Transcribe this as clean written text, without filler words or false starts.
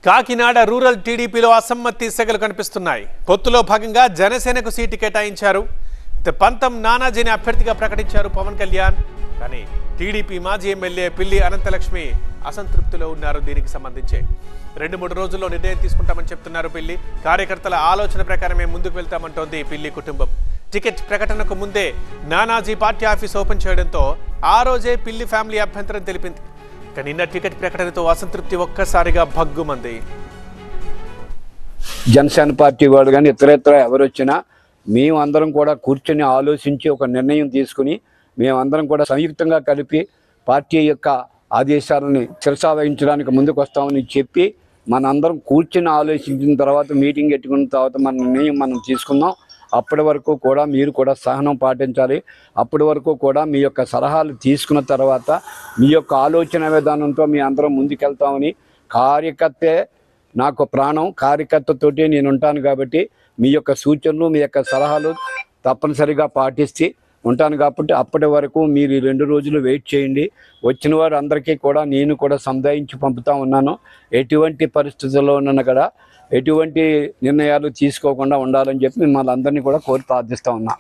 Kakinada rural టీడీపీలో అసమ్మతి సెగలు కనిపిస్తున్నాయి. పొత్తులో భాగంగా జనసేనకు సీటు కేటాయించారు. పంతం నానాజీని అభ్యర్థిగా ప్రకటించారు పవన్ కళ్యాణ్. కానీ టీడీపీ మాజీ ఎమ్మెల్యే పిల్లి అనంతలక్ష్మి అసంతృప్తిలో ఉన్నారు. దీనికి సంబంధించి 2-3 రోజుల్లో నిర్ణయం తీసుకుంటామని చెప్తున్నారు పిల్లి. కార్యకర్తల ఆలోచన ప్రకారమే ముందుకు వెళ్తామంటోంది పిల్లి కుటుంబం. టికెట్ ప్రకటనకు ముందే నానాజీ పార్టీ ఆఫీస్ ఓపెన్ చేయడంతో ఆ రోజే పిల్లి ఫ్యామిలీ అభ్యంతరం తెలిపింది. నిన్న టికెట్ ప్రకటనతో అసంతృప్తి ఒక్కసారిగా భగ్గుమంది. జనసేన పార్టీ వాళ్ళు కానీ ఇతరేతర ఎవరు వచ్చినా మేమందరం కూడా కూర్చొని ఆలోచించి ఒక నిర్ణయం తీసుకుని మేమందరం కూడా సంయుక్తంగా కలిపి పార్టీ యొక్క ఆదేశాలని శిరసావహించడానికి ముందుకు వస్తామని చెప్పి మనందరం కూర్చొని ఆలోచించిన తర్వాత మీటింగ్ పెట్టుకున్న తర్వాత మన నిర్ణయం మనం తీసుకుందాం. అప్పటి వరకు కూడా మీరు కూడా సహనం పాటించాలి. అప్పటి వరకు కూడా మీ యొక్క సలహాలు తీసుకున్న తర్వాత మీ యొక్క ఆలోచన విధానంతో మీ అందరం ముందుకెళ్తామని, కార్యకర్తే నాకు ప్రాణం, కార్యకర్తతోటి నేను ఉంటాను కాబట్టి మీ యొక్క సూచనలు మీ యొక్క సలహాలు తప్పనిసరిగా పాటిస్తే ఉంటాను కాబట్టి అప్పటి వరకు మీరు 2 రోజులు వెయిట్ చేయండి. వచ్చిన వారు అందరికీ కూడా నేను కూడా సంధాయించి పంపుతా ఉన్నాను. ఎటువంటి పరిస్థితుల్లో ఉన్నా కూడా ఎటువంటి నిర్ణయాలు తీసుకోకుండా ఉండాలని చెప్పి మిమ్మల్ని అందరినీ కూడా కోరి ప్రార్థిస్తూ ఉన్నా.